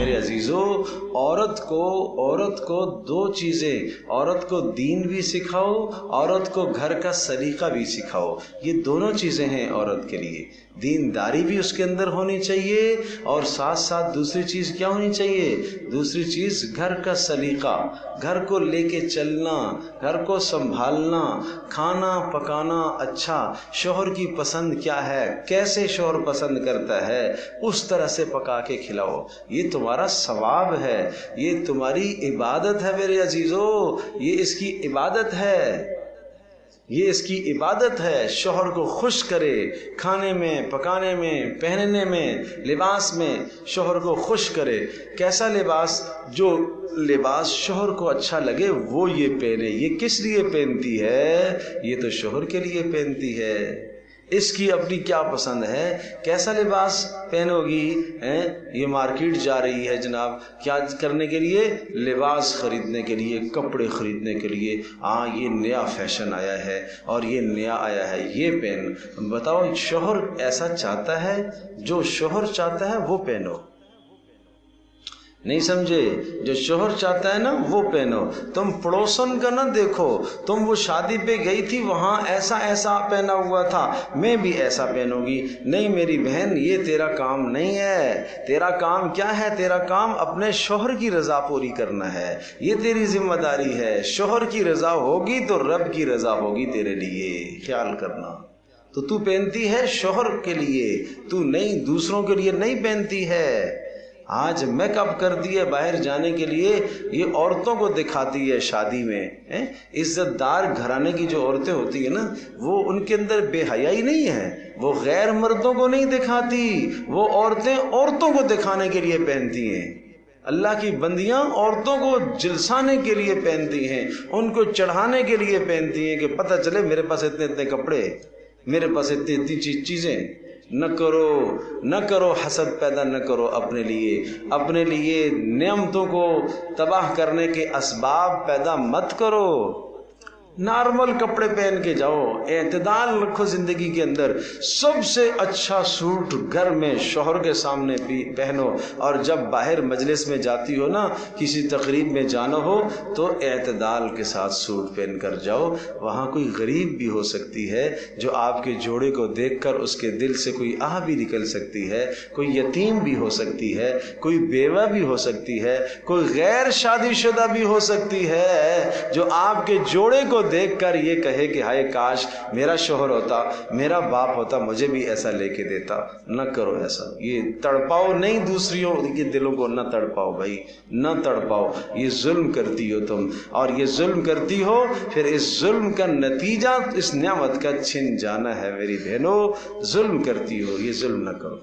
میرے عزیزو، عورت کو دو چیزیں، عورت کو دین بھی سکھاؤ، عورت کو گھر کا سلیقہ بھی سکھاؤ۔ یہ دونوں چیزیں ہیں عورت کے لیے۔ دینداری بھی اس کے اندر ہونی چاہیے، اور ساتھ ساتھ دوسری چیز کیا ہونی چاہیے؟ دوسری چیز گھر کا سلیقہ، گھر کو لے کے چلنا، گھر کو سنبھالنا، کھانا پکانا اچھا، شوہر کی پسند کیا ہے، کیسے شوہر پسند کرتا ہے، اس طرح سے پکا کے کھلاؤ۔ یہ تمہارا ثواب ہے، یہ تمہاری عبادت ہے میرے عزیزو، یہ اس کی عبادت ہے، یہ اس کی عبادت ہے۔ شوہر کو خوش کرے، کھانے میں، پکانے میں، پہننے میں، لباس میں شوہر کو خوش کرے۔ کیسا لباس؟ جو لباس شوہر کو اچھا لگے وہ یہ پہنے۔ یہ کس لیے پہنتی ہے؟ یہ تو شوہر کے لیے پہنتی ہے۔ اس کی اپنی کیا پسند ہے، کیسا لباس پہنو گی؟ یہ مارکیٹ جا رہی ہے جناب، کیا کرنے کے لیے؟ لباس خریدنے کے لیے، کپڑے خریدنے کے لیے۔ ہاں یہ نیا فیشن آیا ہے اور یہ نیا آیا ہے، یہ پہن۔ بتاؤ شوہر ایسا چاہتا ہے؟ جو شوہر چاہتا ہے وہ پہنو، نہیں سمجھے؟ جو شوہر چاہتا ہے نا وہ پہنو۔ تم پڑوسن کا نہ دیکھو، تم وہ شادی پہ گئی تھی وہاں ایسا ایسا پہنا ہوا تھا، میں بھی ایسا پہنوں گی۔ نہیں میری بہن، یہ تیرا کام نہیں ہے۔ تیرا کام کیا ہے؟ تیرا کام اپنے شوہر کی رضا پوری کرنا ہے، یہ تیری ذمہ داری ہے۔ شوہر کی رضا ہوگی تو رب کی رضا ہوگی تیرے لیے، خیال کرنا۔ تو پہنتی ہے شوہر کے لیے، تو نہیں، دوسروں کے لیے نہیں پہنتی ہے۔ آج میک اپ کرتی ہے باہر جانے کے لیے، یہ عورتوں کو دکھاتی ہے شادی میں۔ عزت دار گھرانے کی جو عورتیں ہوتی ہیں نا، وہ ان کے اندر بے حیائی نہیں ہے، وہ غیر مردوں کو نہیں دکھاتی، وہ عورتیں عورتوں کو دکھانے کے لیے پہنتی ہیں۔ اللہ کی بندیاں عورتوں کو جلسانے کے لیے پہنتی ہیں، ان کو چڑھانے کے لیے پہنتی ہیں کہ پتہ چلے میرے پاس اتنے اتنے کپڑے، میرے پاس اتنی چیزیں۔ نہ کرو حسد پیدا، نہ کرو اپنے لیے نعمتوں کو تباہ کرنے کے اسباب پیدا مت کرو۔ نارمل کپڑے پہن کے جاؤ، اعتدال رکھو زندگی کے اندر۔ سب سے اچھا سوٹ گھر میں شوہر کے سامنے پہنو، اور جب باہر مجلس میں جاتی ہو نا، کسی تقریب میں جانا ہو تو اعتدال کے ساتھ سوٹ پہن کر جاؤ۔ وہاں کوئی غریب بھی ہو سکتی ہے جو آپ کے جوڑے کو دیکھ کر اس کے دل سے کوئی آہ بھی نکل سکتی ہے، کوئی یتیم بھی ہو سکتی ہے، کوئی بیوہ بھی ہو سکتی ہے، کوئی غیر شادی شدہ بھی ہو سکتی ہے، جو آپ کے جوڑے کو دیکھ کر یہ کہے کہ ہائے کاش میرا شوہر ہوتا، میرا باپ ہوتا، مجھے بھی ایسا لے کے دیتا۔ نہ کرو ایسا، یہ تڑپاؤ نہیں، دوسریوں کے دلوں کو نہ تڑپاؤ بھائی، نہ تڑپاؤ، یہ ظلم کرتی ہو تم، اور یہ ظلم کرتی ہو، پھر اس ظلم کا نتیجہ اس نعمت کا چھن جانا ہے۔ میری بہنوں، ظلم کرتی ہو، یہ ظلم نہ کرو۔